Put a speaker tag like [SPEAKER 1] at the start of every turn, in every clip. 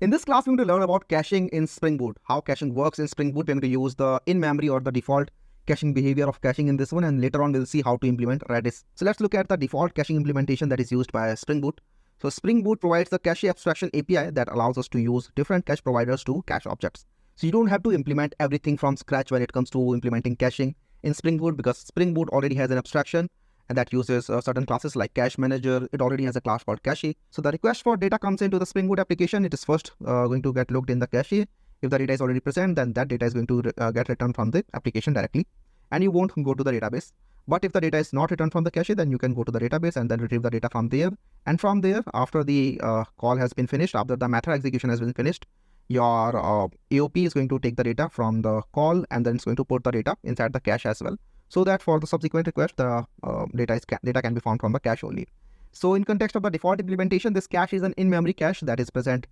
[SPEAKER 1] In this class, we're going to learn about caching in Spring Boot, how caching works in Spring Boot. We're going to use the in-memory or the default caching behavior of caching in this one, and later on we'll see how to implement redis. So let's look at the default caching implementation that is used by Spring Boot. So Spring Boot provides the cache abstraction API that allows us to use different cache providers to cache objects. So you don't have to implement everything from scratch when it comes to implementing caching in Spring Boot, because Spring Boot already has an abstraction and that uses certain classes like CacheManager. It already has a class called Cache. So the request for data comes into the Spring Boot application. It is first going to get looked in the cache. If the data is already present, then that data is going to get returned from the application directly, and you won't go to the database. But if the data is not returned from the cache, then you can go to the database and then retrieve the data from there. And from there, after the call has been finished, after the method execution has been finished, your AOP is going to take the data from the call and then it's going to put the data inside the cache as well, so that for the subsequent request, the data can be found from the cache only. So in context of the default implementation, this cache is an in-memory cache that is present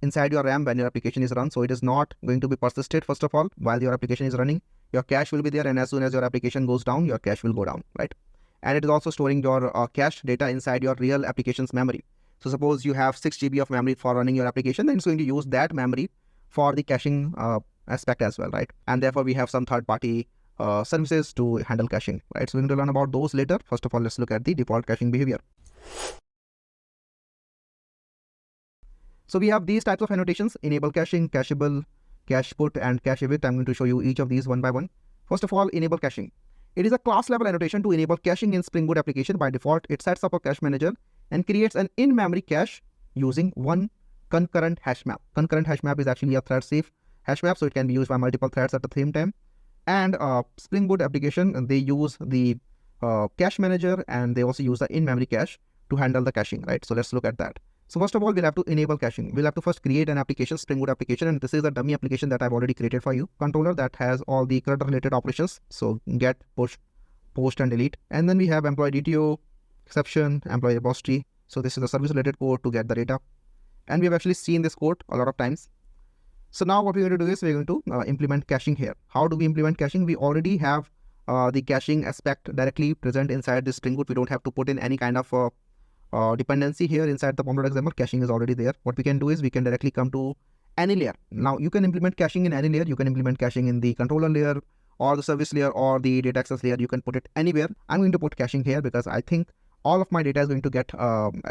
[SPEAKER 1] inside your RAM when your application is run. So it is not going to be persisted first of all while your application is running. Your cache will be there, and as soon as your application goes down, your cache will go down, right? And it is also storing your cache data inside your real application's memory. So suppose you have 6 GB of memory for running your application, then it's going to use that memory for the caching aspect as well, right? And therefore we have some third-party services to handle caching, right? So we're going to learn about those later. First of all, let's look at the default caching behavior. So we have these types of annotations: enable caching, cacheable, cache put, and CacheEvict. I'm going to show you each of these one by one. First of all, enable caching. It is a class level annotation to enable caching in Spring Boot application. By default, it sets up a CacheManager and creates an in-memory cache using one concurrent hash map. Concurrent hash map is actually a thread safe hash map, so it can be used by multiple threads at the same time. And Spring Boot application, they use the CacheManager and they also use the in-memory cache to handle the caching, right? So let's look at that. So first of all, we'll have to enable caching. We'll have to first create an application, Spring Boot application, and this is a dummy application that I've already created for you. Controller that has all the CRUD related operations. So get, push, post, and delete. And then we have employee DTO, exception, employee repository. So this is the service related code to get the data. And we have actually seen this code a lot of times. So now what we're going to do is we're going to implement caching here. How do we implement caching? We already have the caching aspect directly present inside this Spring Boot. We don't have to put in any kind of dependency here inside the pom.xml. Caching is already there. What we can do is we can directly come to any layer. Now you can implement caching in any layer. You can implement caching in the controller layer or the service layer or the data access layer. You can put it anywhere. I'm going to put caching here because I think all of my data is going to get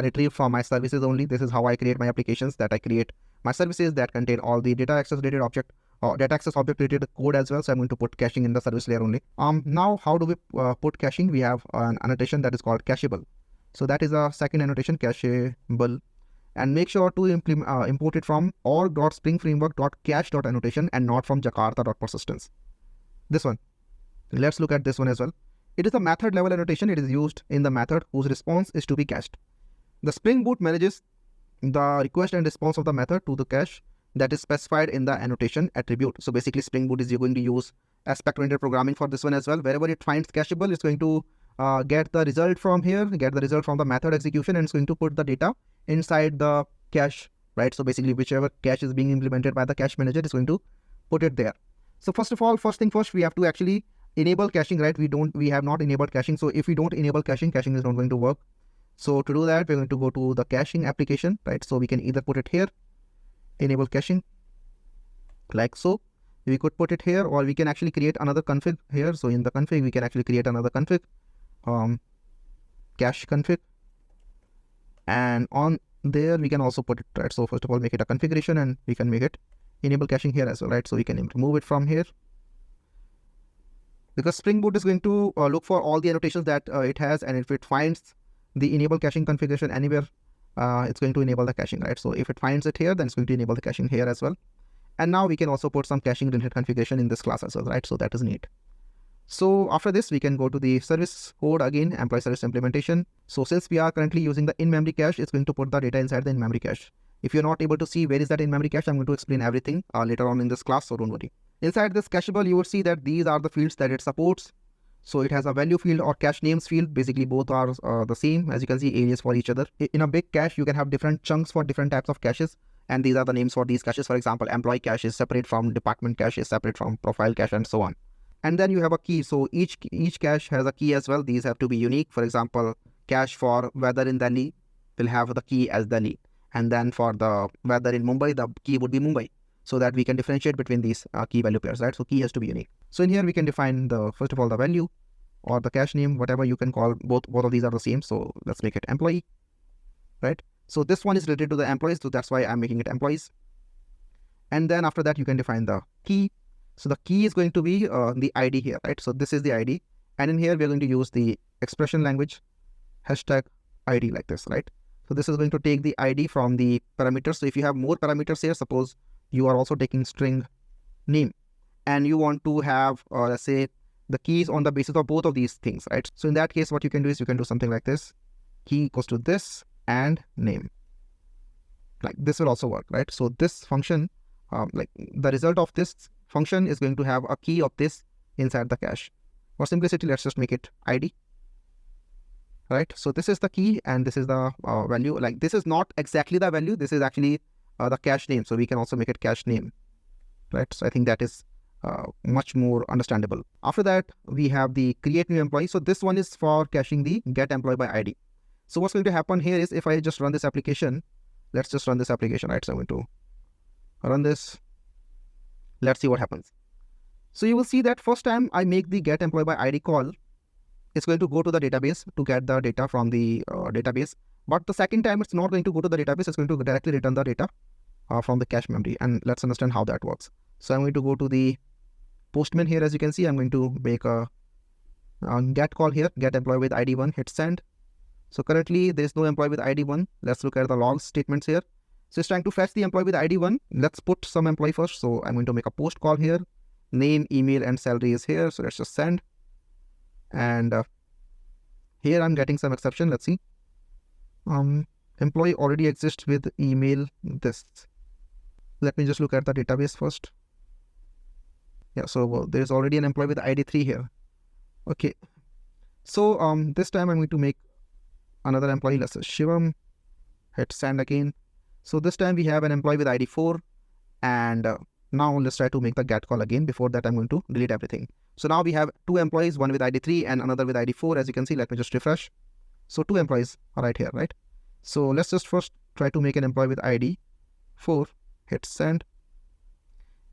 [SPEAKER 1] retrieved from my services only. This is how I create my applications, that I create my services that contain all the data access related object or data access object related code as well. So I'm going to put caching in the service layer only. Now how do we put caching? We have an annotation that is called Cacheable. So that is a second annotation, Cacheable, and make sure to import it from org.springframework.cache.annotation and not from jakarta.persistence. This one. Let's look at this one as well. It is a method level annotation. It is used in the method whose response is to be cached. The Spring Boot manages the request and response of the method to the cache that is specified in the annotation attribute. So basically Spring Boot is going to use aspect-oriented programming for this one as well. Wherever it finds cacheable, it's going to get the result from here, get the result from the method execution, and it's going to put the data inside the cache, right? So basically whichever cache is being implemented by the CacheManager is going to put it there. So first of all, first thing first, we have to actually enable caching, right? We have not enabled caching. So if we don't enable caching, caching is not going to work. So to do that, we're going to go to the caching application, right? So we can either put it here, enable caching, like so. We could put it here, or we can actually create another config here. So in the config, we can actually create another config, cache config, and on there we can also put it, right? So first of all, make it a configuration, and we can make it enable caching here as well, right? So we can remove it from here, because Spring Boot is going to look for all the annotations that it has, and if it finds the enable caching configuration anywhere, it's going to enable the caching, right? So if it finds it here, then it's going to enable the caching here as well. And now we can also put some caching related configuration in this class as well, right? So that is neat. So after this, we can go to the service code again, employee service implementation. So since we are currently using the in-memory cache, it's going to put the data inside the in-memory cache. If you're not able to see where is that in-memory cache, I'm going to explain everything later on in this class, so don't worry. Inside this Cacheable, you will see that these are the fields that it supports. So it has a value field or cache names field. Basically, both are the same. As you can see, alias for each other. In a big cache, you can have different chunks for different types of caches. And these are the names for these caches. For example, employee cache is separate from department cache, is separate from profile cache, and so on. And then you have a key. So each cache has a key as well. These have to be unique. For example, cache for weather in Delhi will have the key as Delhi. And then for the whether in Mumbai, the key would be Mumbai, so that we can differentiate between these key value pairs, right? So key has to be unique. So in here we can define the first of all the value or the cache name, whatever you can call. Both of these are the same. So let's make it employee, right? So this one is related to the employees, so that's why I'm making it employees. And then after that you can define the key. So the key is going to be the ID here, right? So this is the ID, and in here we're going to use the expression language hashtag ID like this, right? So this is going to take the ID from the parameters. So if you have more parameters here, suppose you are also taking string name and you want to have, let's say, the keys on the basis of both of these things, right? So in that case, what you can do is you can do something like this: key equals to this and name. Like this will also work, right? So this function, like the result of this function is going to have a key of this inside the cache. For simplicity, let's just make it ID. Right, so this is the key and this is the value. Like this is not exactly the value, this is actually the cache name, so we can also make it cache name, right? So I think that is much more understandable. After that we have the create new employee. So this one is for caching the get employee by ID. So what's going to happen here is if I just run this application, let's just run this application, right? So I'm going to run this. Let's see what happens. So you will see that first time I make the get employee by ID call, it's going to go to the database to get the data from the database. But the second time it's not going to go to the database, it's going to directly return the data from the cache memory. And let's understand how that works. So I'm going to go to the postman here. As you can see, I'm going to make a get call here, get employee with ID 1, hit send. So currently there is no employee with ID 1. Let's look at the log statements here. So it's trying to fetch the employee with ID 1. Let's put some employee first. So I'm going to make a post call here. Name, email, and salary is here. So let's just send. And here I'm getting some exception. Let's see. Employee already exists with email this. Let me just look at the database first. Yeah, so there's already an employee with ID 3 here. Okay. So this time I'm going to make another employee. Let's say Shivam. Hit send again. So this time we have an employee with ID 4. And now let's try to make the get call again. Before that, I'm going to delete everything. So now we have two employees, one with ID 3 and another with ID 4. As you can see, let me just refresh. So two employees are right here, right? So let's just first try to make an employee with ID 4, hit send,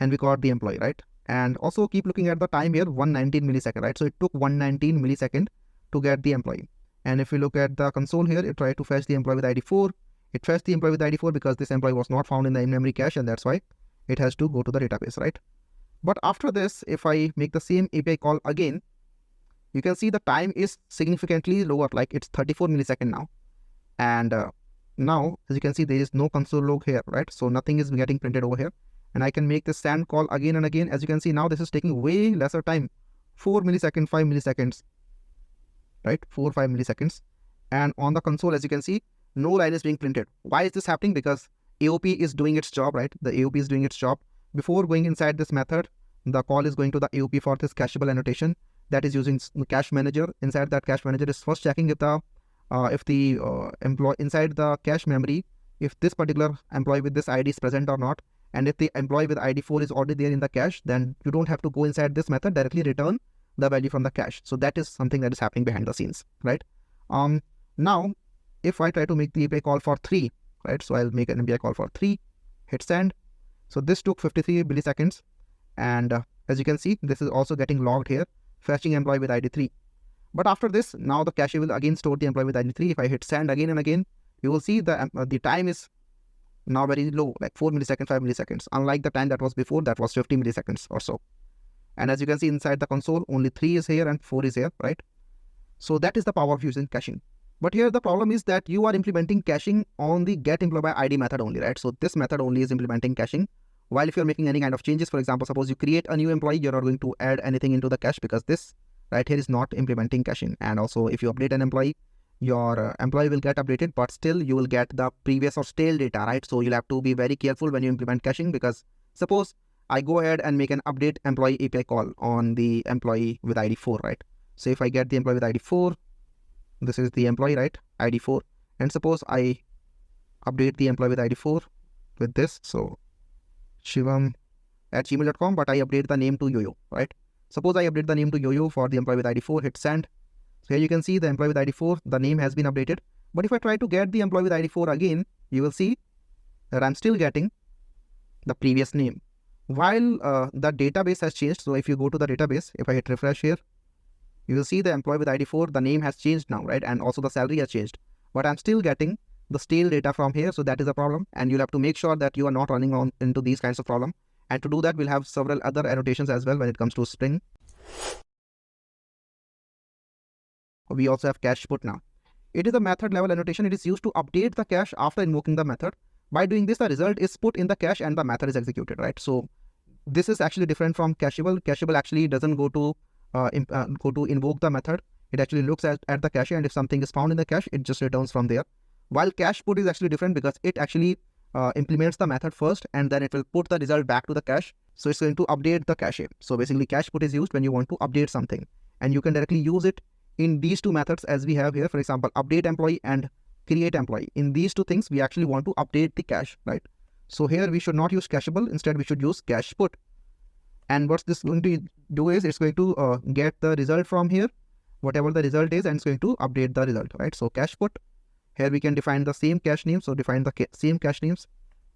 [SPEAKER 1] and we got the employee, right? And also keep looking at the time here, 119 millisecond, right? So it took 119 millisecond to get the employee. And if we look at the console here, it tried to fetch the employee with ID 4. It fetched the employee with ID 4 because this employee was not found in the in-memory cache, and that's why it has to go to the database, right? But after this, if I make the same API call again, you can see the time is significantly lower, like it's 34 millisecond now. And now, as you can see, there is no console log here, right? So nothing is getting printed over here. And I can make the send call again and again. As you can see, now this is taking way lesser time, 4 milliseconds, 5 milliseconds, right? 4, 5 milliseconds. And on the console, as you can see, no line is being printed. Why is this happening? Because AOP is doing its job, right? The AOP is doing its job. Before going inside this method, the call is going to the AOP for this cacheable annotation that is using CacheManager. Inside that CacheManager is first checking if the employee inside the cache memory, if this particular employee with this ID is present or not. And if the employee with ID 4 is already there in the cache, then you don't have to go inside this method, directly return the value from the cache. So that is something that is happening behind the scenes, right? Now, if I try to make the API call for 3, right? So I'll make an API call for 3, hit send. So this took 53 milliseconds. And as you can see, this is also getting logged here, fetching employee with ID 3. But after this, now the cache will again store the employee with ID 3. If I hit send again and again, you will see the time is now very low, like 4 milliseconds, 5 milliseconds. Unlike the time that was before, that was 50 milliseconds or so. And as you can see inside the console, only 3 is here and 4 is here, right? So that is the power of using caching. But here the problem is that you are implementing caching on the get employee by ID method only, right? So this method only is implementing caching. While if you're making any kind of changes, for example, suppose you create a new employee, you're not going to add anything into the cache because this right here is not implementing caching. And also if you update an employee, your employee will get updated, but still you will get the previous or stale data, right? So you'll have to be very careful when you implement caching, because suppose I go ahead and make an update employee API call on the employee with ID 4, right? So if I get the employee with ID 4, this is the employee, right? ID 4. And suppose I update the employee with ID 4 with this. So shivam@gmail.com, but I update the name to Yo-Yo, right? Suppose I update the name to Yo-Yo for the employee with ID 4, hit send. So here you can see the employee with ID 4, the name has been updated. But if I try to get the employee with ID 4 again, you will see that I'm still getting the previous name. While the database has changed, so if you go to the database, if I hit refresh here, you will see the employee with ID 4, the name has changed now, right? And also the salary has changed. But I'm still getting the stale data from here, so that is a problem. And you'll have to make sure that you are not running on into these kinds of problem. And to do that, we'll have several other annotations as well when it comes to string. We also have cache put now. It is a method level annotation. It is used to update the cache after invoking the method. By doing this, the result is put in the cache and the method is executed, right? So this is actually different from Cacheable. Cacheable actually doesn't go to invoke the method. It actually looks at the cache, and if something is found in the cache, it just returns from there. While cache put is actually different because it actually implements the method first, and then it will put the result back to the cache. So it's going to update the cache. So basically cache put is used when you want to update something, and you can directly use it in these two methods as we have here. For example, update employee and create employee. In these two things, we actually want to update the cache, right? So here we should not use Cacheable. Instead, we should use cache put. And what this going to do is it's going to get the result from here, whatever the result is, and it's going to update the result, right? So cache put. Here we can define the same cache name. So define the same cache names.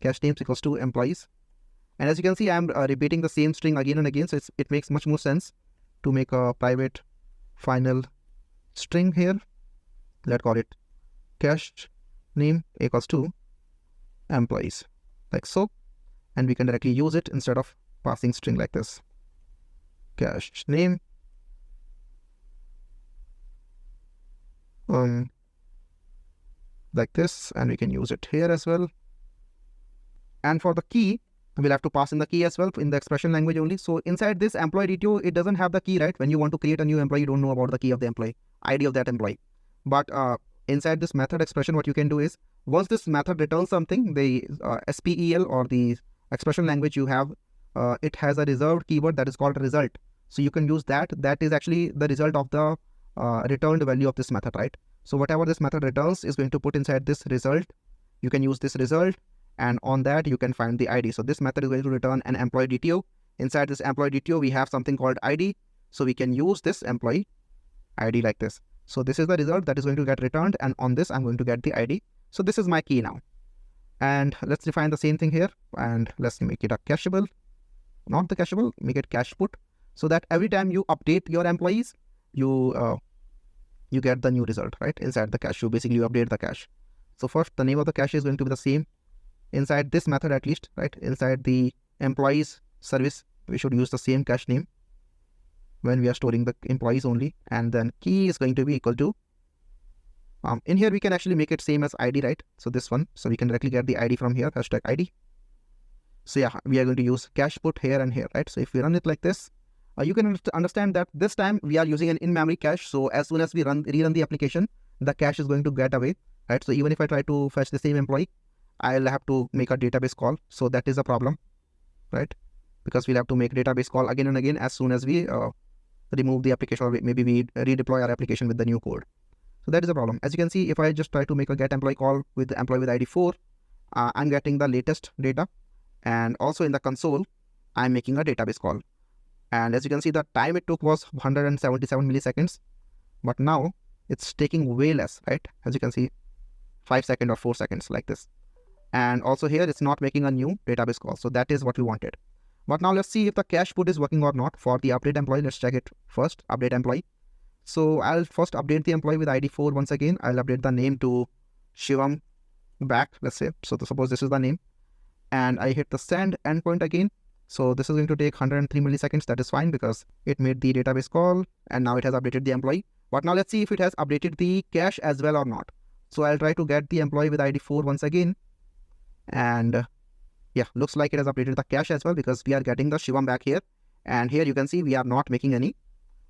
[SPEAKER 1] Cache names equals to employees. And as you can see, I'm repeating the same string again and again. So it makes much more sense to make a private final string here. Let's call it cache name equals to employees, like so. And we can directly use it instead of passing string like this. Cache name like this, and we can use it here as well. And for the key, we'll have to pass in the key as well in the expression language only. So inside this employee DTO, it doesn't have the key, right? When you want to create a new employee, you don't know about the key of the employee, ID of that employee. But inside this method expression, what you can do is, once this method returns something, the SPEL or the expression language you have, it has a reserved keyword that is called result. So you can use that. That is actually the result of the returned value of this method, right? So whatever this method returns is going to put inside this result. You can use this result, and on that you can find the ID. So this method is going to return an employee DTO. Inside this employee DTO, we have something called ID. So we can use this employee ID like this. So this is the result that is going to get returned, and on this I'm going to get the ID. So this is my key now. And let's define the same thing here, and let's make it a cacheable. Not the cacheable, make it cache put, so that every time you update your employees, you get the new result, right? Inside the cache, you basically update the cache. So first, the name of the cache is going to be the same inside this method at least, right? Inside the employees service, we should use the same cache name when we are storing the employees only. And then key is going to be equal to, in here we can actually make it same as ID, right? So this one, so we can directly get the ID from here, hashtag ID. So yeah, we are going to use cache put here and here, right? So if we run it like this, you can understand that this time we are using an in-memory cache. So as soon as we rerun the application, the cache is going to get away, right? So even if I try to fetch the same employee, I'll have to make a database call. So that is a problem, right? Because we'll have to make database call again and again as soon as we remove the application, or maybe we redeploy our application with the new code. So that is a problem. As you can see, if I just try to make a get employee call with the employee with ID 4, I'm getting the latest data. And also in the console, I'm making a database call. And as you can see, the time it took was 177 milliseconds. But now it's taking way less, right? As you can see, 5 seconds or 4 seconds like this. And also here, it's not making a new database call. So that is what we wanted. But now let's see if the cache put is working or not. For the update employee, let's check it first, update employee. So I'll first update the employee with ID 4 once again. I'll update the name to Shivam back, let's say. So suppose this is the name. And I hit the send endpoint again. So this is going to take 103 milliseconds. That is fine because it made the database call and now it has updated the employee. But now let's see if it has updated the cache as well or not. So I'll try to get the employee with ID 4 once again. And yeah, looks like it has updated the cache as well because we are getting the Shivam back here. And here you can see we are not making any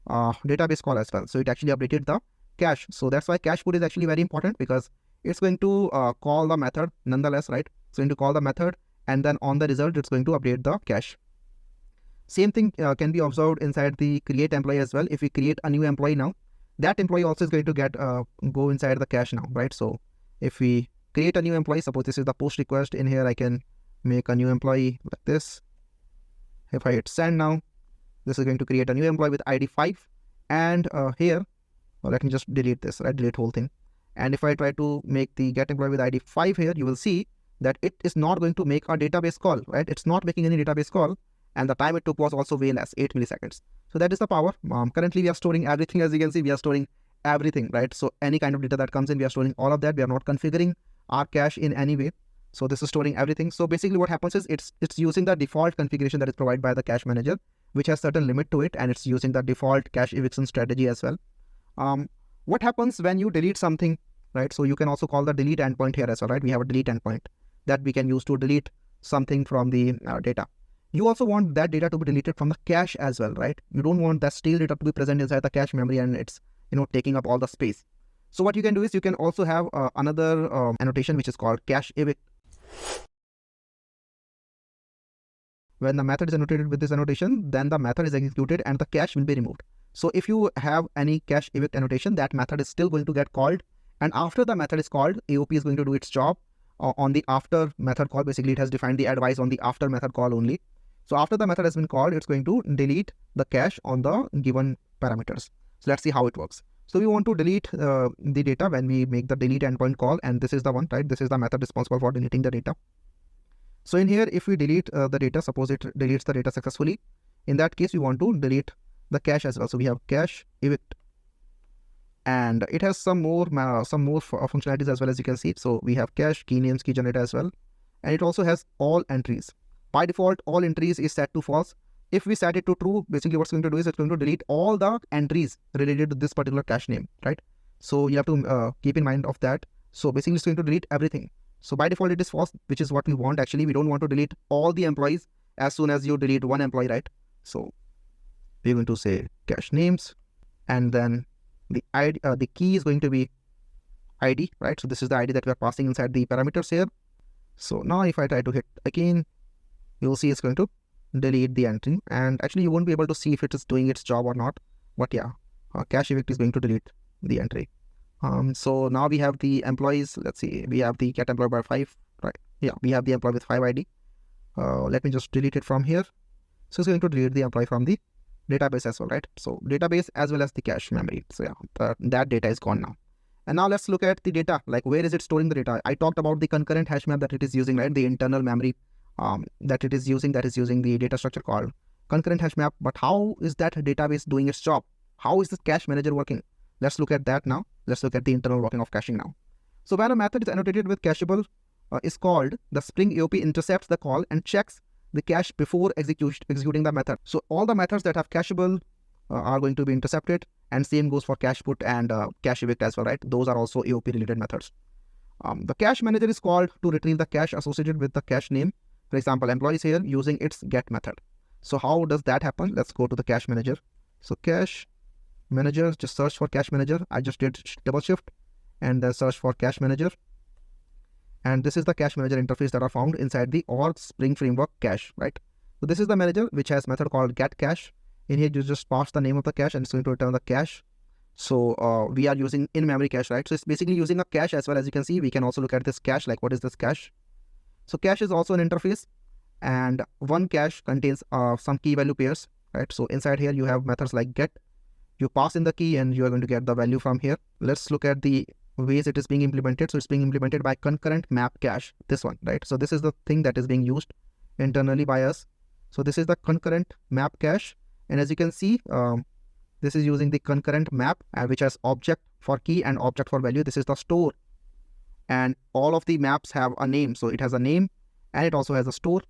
[SPEAKER 1] database call as well. So it actually updated the cache. So that's why cache put is actually very important because it's going to call the method nonetheless, right? It's going to call the method, and then on the result, it's going to update the cache. Same thing can be observed inside the create employee as well. If we create a new employee now, that employee also is going to get go inside the cache now, right? So if we create a new employee, suppose this is the post request, in here I can make a new employee like this. If I hit send now, this is going to create a new employee with ID 5. And here, well, let me just delete this, right? Delete whole thing. And if I try to make the get employee with ID 5 here, you will see that it is not going to make a database call, right? It's not making any database call, and the time it took was also way less, 8 milliseconds. So that is the power. Currently, we are storing everything. As you can see, we are storing everything, right? So any kind of data that comes in, we are storing all of that. We are not configuring our cache in any way. So this is storing everything. So basically what happens is it's using the default configuration that is provided by the cache manager, which has certain limit to it, and it's using the default cache eviction strategy as well. What happens when you delete something, right? So you can also call the delete endpoint here as well, right? We have a delete endpoint that we can use to delete something from the data. You also want that data to be deleted from the cache as well, right? You don't want that stale data to be present inside the cache memory and it's taking up all the space. So what you can do is you can also have another annotation which is called CacheEvict. When the method is annotated with this annotation, then the method is executed and the cache will be removed. So if you have any CacheEvict annotation, that method is still going to get called, and after the method is called, AOP is going to do its job on the after method call. Basically, it has defined the advice on the after method call only. So after the method has been called, it's going to delete the cache on the given parameters. So let's see how it works. So we want to delete the data when we make the delete endpoint call, and this is the one, right? This is the method responsible for deleting the data. So in here, if we delete the data, suppose it deletes the data successfully. In that case, we want to delete the cache as well. So we have CacheEvict, and it has some more functionalities as well, as you can see. So we have cache, key names, key generator as well, and it also has all entries. By default, all entries is set to false. If we set it to true, basically what's going to do is it's going to delete all the entries related to this particular cache name, right? So you have to keep in mind of that. So basically it's going to delete everything. So by default it is false, which is what we want. Actually, we don't want to delete all the employees as soon as you delete one employee, right? So we're going to say cache names, and then the ID, the key is going to be ID, right? So this is the ID that we are passing inside the parameters here. So now if I try to hit again, you'll see it's going to delete the entry, and actually you won't be able to see if it is doing its job or not. But yeah, CacheEvict is going to delete the entry. So now we have the employees. Let's see, we have the get employee by 5, right? Yeah, we have the employee with 5 ID. Let me just delete it from here. So it's going to delete the employee from the database as well, right? So database as well as the cache memory. So yeah, that data is gone now. And now let's look at the data, like where is it storing the data? I talked about the concurrent hash map that it is using, right? The internal memory that it is using, that is using the data structure called concurrent hash map. But how is that database doing its job? How is this cache manager working? Let's look at that now. Let's look at the internal working of caching now. So when a method is annotated with Cacheable is called, the Spring AOP intercepts the call and checks the cache before executing the method. So all the methods that have Cacheable are going to be intercepted, and same goes for cache put and cache evict as well, right? Those are also AOP related methods. The cache manager is called to retrieve the cache associated with the cache name. For example, employees here using its get method. So how does that happen? Let's go to the cache manager. So cache manager, just search for cache manager. I just did double shift and then search for cache manager. And this is the cache manager interface that are found inside the org Spring Framework cache, right? So this is the manager which has method called get cache. In here, you just pass the name of the cache and it's going to return the cache. So we are using in-memory cache, right? So it's basically using a cache as well. As you can see, we can also look at this cache, like what is this cache? So cache is also an interface, and one cache contains some key value pairs, right? So inside here, you have methods like get. You pass in the key and you are going to get the value from here. Let's look at the ways it is being implemented. So it's being implemented by concurrent map cache, this one, right? So this is the thing that is being used internally by us. So this is the concurrent map cache. And as you can see, this is using the concurrent map, which has object for key and object for value. This is the store. And all of the maps have a name. So it has a name and it also has a store.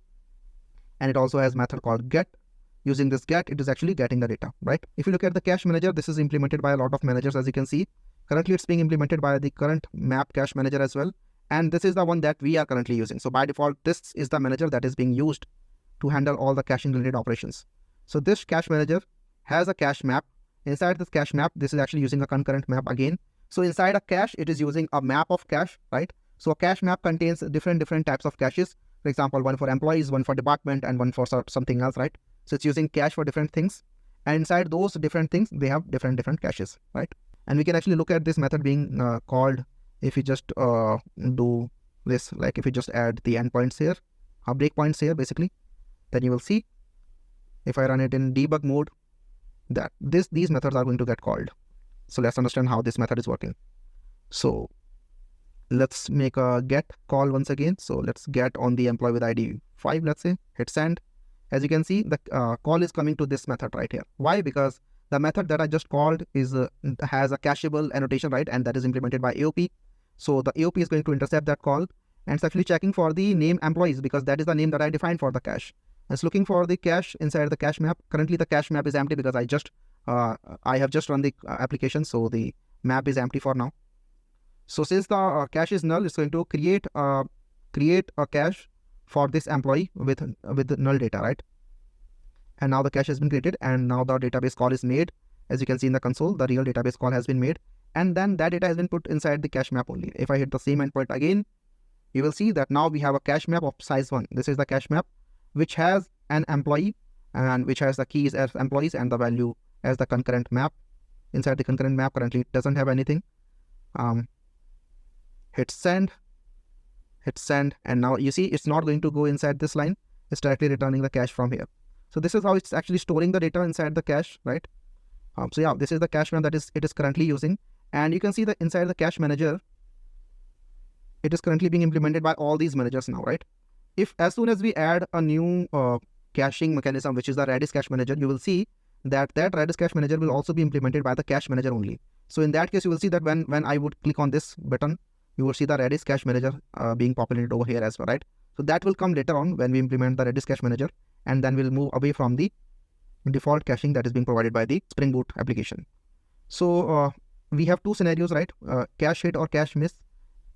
[SPEAKER 1] And it also has method called get. Using this get, it is actually getting the data, right? If you look at the cache manager, this is implemented by a lot of managers, as you can see. Currently, it's being implemented by the current map cache manager as well. And this is the one that we are currently using. So by default, this is the manager that is being used to handle all the caching related operations. So this cache manager has a cache map. Inside this cache map, this is actually using a concurrent map again. So inside a cache, it is using a map of cache, right? So a cache map contains different types of caches. For example, one for employees, one for department, and one for something else, right? So it's using cache for different things. And inside those different things, they have different caches, right? And we can actually look at this method being called if we just do this, like if we just add the endpoints here, breakpoints here, basically, then you will see if I run it in debug mode, that these methods are going to get called. So let's understand how this method is working. So let's make a get call once again. So let's get on the employee with ID 5, let's say, hit send. As you can see, the call is coming to this method right here. Why? Because the method that I just called is has a cacheable annotation, right? And that is implemented by AOP. So the AOP is going to intercept that call, and it's actually checking for the name employees because that is the name that I defined for the cache. It's looking for the cache inside the cache map. Currently, the cache map is empty because I have just run the application, so the map is empty for now. So since the cache is null, it's going to create a cache for this employee with null data, right? And now the cache has been created, and now the database call is made. As you can see in the console, the real database call has been made, and then that data has been put inside the cache map only. If I hit the same endpoint again, you will see that now we have a cache map of size 1. This is the cache map, which has an employee and which has the keys as employees and the value as the concurrent map. Inside the concurrent map, currently it doesn't have anything. Hit send, and now you see it's not going to go inside this line. It's directly returning the cache from here. So this is how it's actually storing the data inside the cache, right? So yeah, this is the cache map that it is currently using, and you can see that inside the cache manager, it is currently being implemented by all these managers now, right? If as soon as we add a new caching mechanism, which is the redis cache manager, you will see that redis cache manager will also be implemented by the cache manager only. So in that case, you will see that when I would click on this button, you will see the redis cache manager being populated over here as well, right? So that will come later on when we implement the redis cache manager, and then we'll move away from the default caching that is being provided by the Spring Boot application. So we have two scenarios, right? Cache hit or cache miss.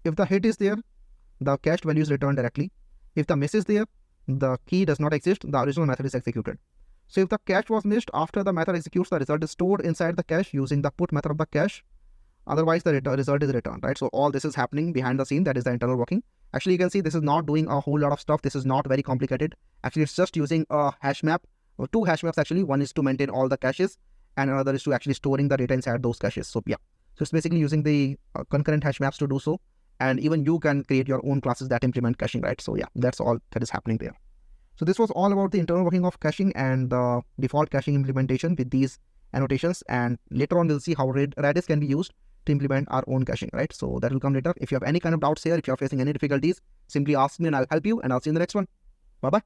[SPEAKER 1] If the hit is there, the cached value is returned directly. If the miss is there, the key does not exist, the original method is executed. So if the cache was missed, after the method executes, the result is stored inside the cache using the put method of the cache. Otherwise, the result is returned, right? So all this is happening behind the scene. That is the internal working. Actually, you can see this is not doing a whole lot of stuff. This is not very complicated. Actually, it's just using a hash map, or two hash maps actually. One is to maintain all the caches, and another is to actually storing the data inside those caches. So yeah, so it's basically using the concurrent hash maps to do so. And even you can create your own classes that implement caching, right? So yeah, that's all that is happening there. So this was all about the internal working of caching and the default caching implementation with these annotations. And later on, we'll see how Redis can be used to implement our own caching, right? So that will come later. If you have any kind of doubts here, if you're facing any difficulties, simply ask me and I'll help you, and I'll see you in the next one. Bye-bye.